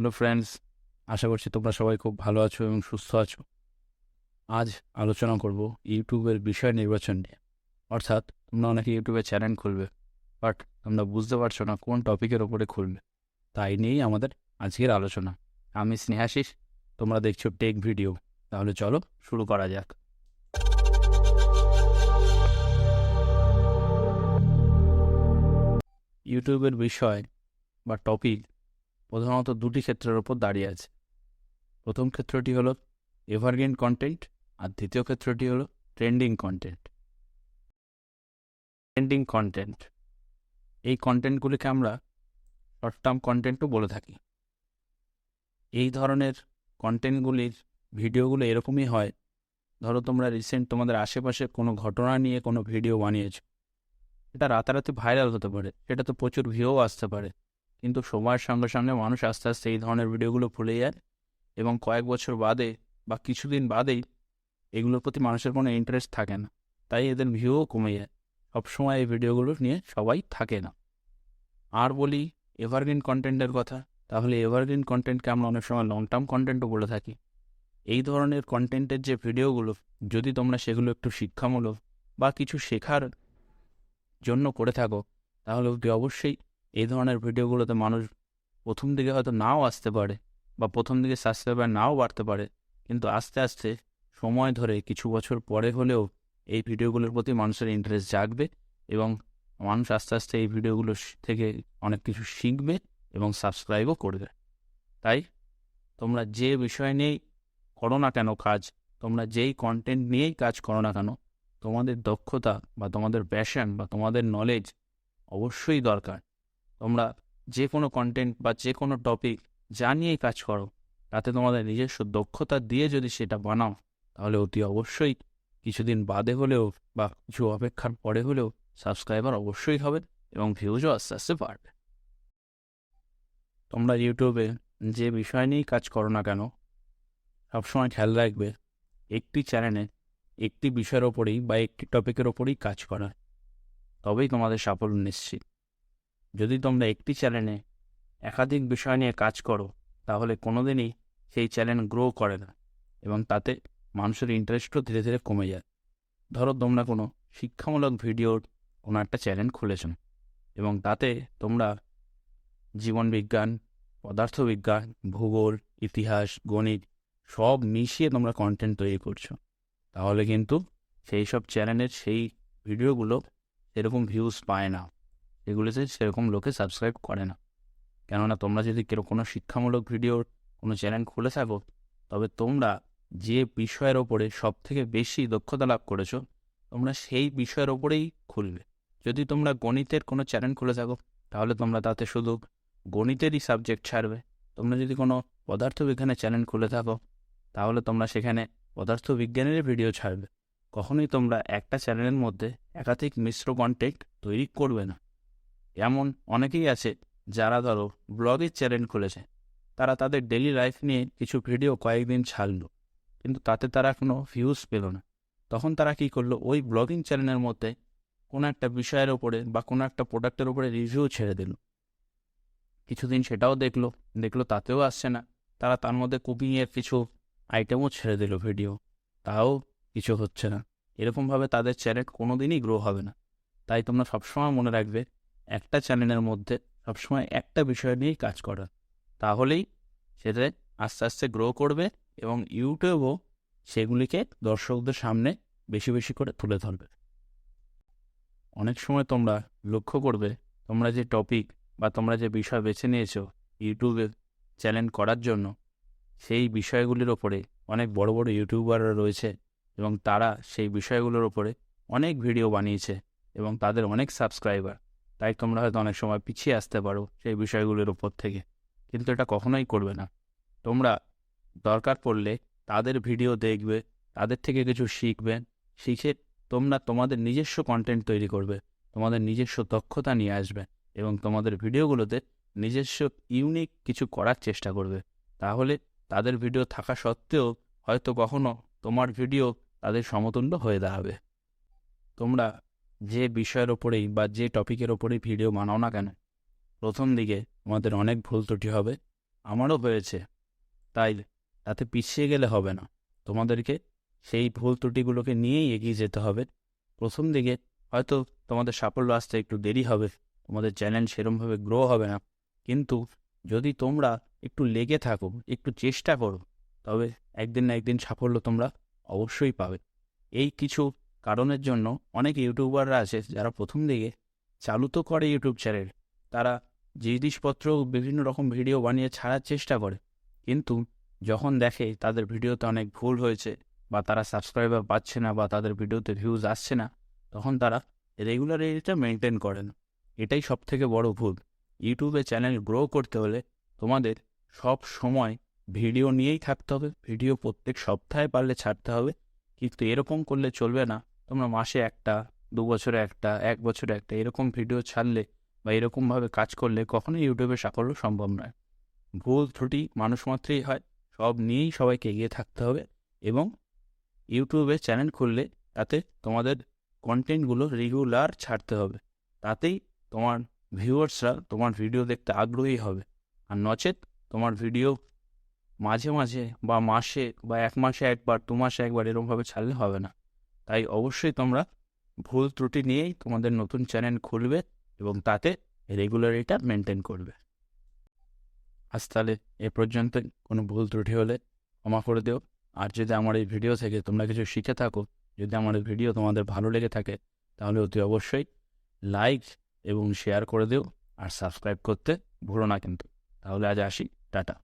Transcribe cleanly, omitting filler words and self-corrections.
Hello friends, আশা করছি তোমরা সবাই খুব ভালো আছো এবং সুস্থ আছো। আজ আলোচনা করব ইউটিউবের বিষয় নির্বাচন নিয়ে। অর্থাৎ তোমরা অনেকে ইউটিউবে চ্যানেল খুলবে, বাট তোমরা বুঝতে পারছো না কোন টপিকের ওপরে খুলবে। তাই নিয়েই আমাদের আজকের আলোচনা। আমি স্নেহাশিস, তোমরা দেখছো টেক ভিডিও। তাহলে চলো শুরু করা যাক। ইউটিউবের বিষয় বা টপিক প্রধানত দুটি ক্ষেত্রের ওপর দাঁড়িয়ে আছে। প্রথম ক্ষেত্রটি হলো এভারগ্রিন কন্টেন্ট, আর দ্বিতীয় ক্ষেত্রটি হলো ট্রেন্ডিং কন্টেন্ট। এই কন্টেন্টগুলিকে আমরা শর্ট টার্ম কন্টেন্টও বলে থাকি। এই ধরনের কন্টেন্টগুলির ভিডিওগুলো এরকমই হয়, ধরো তোমরা রিসেন্ট তোমাদের আশেপাশে কোনো ঘটনা নিয়ে কোনো ভিডিও বানিয়েছো, এটা রাতারাতি ভাইরাল হতে পারে, এটা তো প্রচুর ভিউও আসতে পারে, কিন্তু সময়ের সঙ্গে সঙ্গে মানুষ আস্তে আস্তে এই ধরনের ভিডিওগুলো ভুলে যায় এবং কয়েক বছর বাদে বা কিছুদিন বাদেই এগুলোর প্রতি মানুষের কোনো ইন্টারেস্ট থাকে না, তাই এদের ভিউও কমে যায়। সবসময় এই ভিডিওগুলো নিয়ে সবাই থাকে না। আর বলি এভারগ্রিন কন্টেন্টের কথা, তাহলে এভারগ্রিন কন্টেন্টকে আমরা অনেক সময় লং টার্ম কন্টেন্টও বলে থাকি। এই ধরনের কন্টেন্টের যে ভিডিওগুলো, যদি তোমরা সেগুলো একটু শিক্ষামূলক বা কিছু শেখার জন্য করে থাকো, তাহলে অতি অবশ্যই এই ধরনের ভিডিওগুলোতে মানুষ প্রথম দিকে হয়তো নাও আসতে পারে বা প্রথম দিকে সাবস্ক্রাইবার নাও বাড়তে পারে, কিন্তু আস্তে আস্তে সময় ধরে কিছু বছর পরে হলেও এই ভিডিওগুলোর প্রতি মানুষের ইন্টারেস্ট জাগবে এবং মানুষ আস্তে আস্তে এই ভিডিওগুলো থেকে অনেক কিছু শিখবে এবং সাবস্ক্রাইবও করবে। তাই তোমরা যে বিষয় নিয়েই করো না কেন কাজ, তোমরা যেই কন্টেন্ট নিয়েই কাজ করো না কেন, তোমাদের দক্ষতা বা তোমাদের প্যাশন বা তোমাদের নলেজ অবশ্যই দরকার। তোমরা যে কোনো কন্টেন্ট বা যে কোনো টপিক যা নিয়েই কাজ করো, তাতে তোমাদের নিজস্ব দক্ষতা দিয়ে যদি সেটা বানাও, তাহলে অতি অবশ্যই কিছুদিন বাদে হলেও বা কিছু অপেক্ষার পরে হলেও সাবস্ক্রাইবার অবশ্যই হবে এবং ভিউজও আস্তে আস্তে বাড়বে। তোমরা ইউটিউবে যে বিষয় নিয়েই কাজ করো না কেন, সবসময় খেয়াল রাখবে একটি চ্যানেলে একটি বিষয়ের ওপরেই বা একটি টপিকের ওপরেই কাজ করা, তবেই তোমাদের সাফল্য নিশ্চিত। যদি তোমরা একটি চ্যানেলে একাধিক বিষয় নিয়ে কাজ করো, তাহলে কোনোদিনই সেই চ্যানেল গ্রো করে না এবং তাতে মানুষের ইন্টারেস্টও ধীরে ধীরে কমে যায়। ধরো তোমরা কোনো শিক্ষামূলক ভিডিওর কোনো একটা চ্যানেল খুলেছ এবং তাতে তোমরা জীবনবিজ্ঞান, পদার্থবিজ্ঞান, ভূগোল, ইতিহাস, গণিত সব মিশিয়ে তোমরা কন্টেন্ট তৈরি করছো, তাহলে কিন্তু সেই সব চ্যানেলের সেই ভিডিওগুলো সেরকম ভিউজ পায় না, সেগুলোতে সেরকম লোকে সাবস্ক্রাইব করে না। কেননা তোমরা যদি কোনো শিক্ষামূলক ভিডিওর কোনো চ্যানেল খুলে থাকো, তবে তোমরা যে বিষয়ের ওপরে সব থেকে বেশি দক্ষতা লাভ করেছো, তোমরা সেই বিষয়ের ওপরেই খুলবে। যদি তোমরা গণিতের কোনো চ্যানেল খুলে থাকো, তাহলে তোমরা তাতে শুধু গণিতেরই সাবজেক্ট ছাড়বে। তোমরা যদি কোনো পদার্থবিজ্ঞানের চ্যানেল খুলে থাকো, তাহলে তোমরা সেখানে পদার্থবিজ্ঞানের ভিডিও ছাড়বে। কখনোই তোমরা একটা চ্যানেলের মধ্যে একাধিক মিশ্র কন্টেন্ট তৈরি করবে না। এমন অনেকেই আছে যারা ধরো ব্লগের চ্যানেল খুলেছে, তারা তাদের ডেইলি লাইফ নিয়ে কিছু ভিডিও কয়েকদিন ছাড়লো, কিন্তু তাতে তারা কোনো ভিউজ পেল না। তখন তারা কী করলো, ওই ব্লগিং চ্যানেলের মধ্যে কোনো একটা বিষয়ের ওপরে বা কোনো একটা প্রোডাক্টের ওপরে রিভিউ ছেড়ে দিল। কিছুদিন সেটাও দেখলো তাতেও আসছে না, তারা তার মধ্যে কুকিংয়ের কিছু আইটেমও ছেড়ে দিল ভিডিও, তাও কিছু হচ্ছে না। এরকমভাবে তাদের চ্যানেল কোনো দিনই গ্রো হবে না। তাই তোমরা সবসময় মনে রাখবে একটা চ্যানেলের মধ্যে সবসময় একটা বিষয় নিয়েই কাজ করা, তাহলেই সেটা আস্তে আস্তে গ্রো করবে এবং ইউটিউবও সেগুলিকে দর্শকদের সামনে বেশি বেশি করে তুলে ধরবে। অনেক সময় তোমরা লক্ষ্য করবে, তোমরা যে টপিক বা তোমরা যে বিষয় বেছে নিয়েছো ইউটিউবে চ্যানেল করার জন্য, সেই বিষয়গুলির ওপরে অনেক বড় বড় ইউটিউবাররা রয়েছে এবং তারা সেই বিষয়গুলোর ওপরে অনেক ভিডিও বানিয়েছে এবং তাদের অনেক সাবস্ক্রাইবার। তাই তোমরা হয়তো অনেক সময় পিছিয়ে আসতে পারো সেই বিষয়গুলির ওপর থেকে, কিন্তু এটা কখনোই করবে না। তোমরা দরকার পড়লে তাদের ভিডিও দেখবে, তাদের থেকে কিছু শিখবে, শিখে তোমরা তোমাদের নিজস্ব কন্টেন্ট তৈরি করবে, তোমাদের নিজস্ব দক্ষতা নিয়ে আসবে এবং তোমাদের ভিডিওগুলোতে নিজস্ব ইউনিক কিছু করার চেষ্টা করবে। তাহলে তাদের ভিডিও থাকা সত্ত্বেও হয়তো কখনো তোমার ভিডিও তাদের সমতুল্য হয়ে দাঁড়াবে। তোমরা যে বিষয়ের ওপরেই বা যে টপিকের ওপরেই ভিডিও বানাও না কেন, প্রথম দিকে তোমাদের অনেক ভুল ত্রুটি হবে আমারও হয়েছে। তাই তাতে পিছিয়ে গেলে হবে না, তোমাদেরকে সেই ভুল ত্রুটিগুলোকে নিয়েই এগিয়ে যেতে হবে। প্রথম দিকে হয়তো তোমাদের সাফল্য আসতে একটু দেরি হবে, তোমাদের চ্যানেল সেরমভাবে গ্রো হবে না, কিন্তু যদি তোমরা একটু লেগে থাকো, একটু চেষ্টা করো, তবে একদিন না একদিন সাফল্য তোমরা অবশ্যই পাবে। এই কিছু কারণের জন্য অনেক ইউটিউবাররা আছে যারা প্রথম দিকে চালু তো করে ইউটিউব চ্যানেল, তারা জিনিসপত্র বিভিন্ন রকম ভিডিও বানিয়ে ছাড়ার চেষ্টা করে, কিন্তু যখন দেখে তাদের ভিডিওতে অনেক ভুল হয়েছে বা তারা সাবস্ক্রাইবার পাচ্ছে না বা তাদের ভিডিওতে ভিউজ আসছে না, তখন তারা রেগুলারিটিটা মেনটেন করে না। এটাই সব থেকে বড় ভুল। ইউটিউবে চ্যানেল গ্রো করতে হলে তোমাদের সব সময় ভিডিও নিয়েই থাকতে হবে, ভিডিও প্রত্যেক সপ্তাহে পারলে ছাড়তে হবে, কিন্তু এরকম করলে চলবে না তোমরা মাসে একটা, 2 বছরে একটা, 1 বছরে একটা এরকম ভিডিও ছাড়লে বা এরকমভাবে কাজ করলে কখনোই ইউটিউবে সাফল্য সম্ভব নয়। ভুল ত্রুটি মানুষ মাত্রই হয়, সব নিয়েই সবাইকে এগিয়ে থাকতে হবে এবং ইউটিউবে চ্যানেল খুললে তাতে তোমাদের কন্টেন্টগুলো রেগুলার ছাড়তে হবে, তাতেই তোমার ভিউয়ার্সরা তোমার ভিডিও দেখতে আগ্রহী হবে। আর নচেত তোমার ভিডিও মাঝে মাঝে বা মাসে বা 1 মাসে একবার, 2 মাসে একবার এরকমভাবে ছাড়লে হবে না। তাই অবশ্যই তোমরা ভুল ত্রুটি নিয়েই তোমাদের নতুন চ্যানেল খুলবে এবং তাতে রেগুলারিটা মেনটেন করবে। আজ তাহলে এ পর্যন্ত, কোনো ভুল ত্রুটি হলে ক্ষমা করে দিও। আর যদি আমার এই ভিডিও থেকে তোমরা কিছু শিখে থাকো, যদি আমার এই ভিডিও তোমাদের ভালো লেগে থাকে, তাহলে অতি অবশ্যই লাইক এবং শেয়ার করে দিও, আর সাবস্ক্রাইব করতে ভুলো না কিন্তু। তাহলে আজ আসি, টাটা।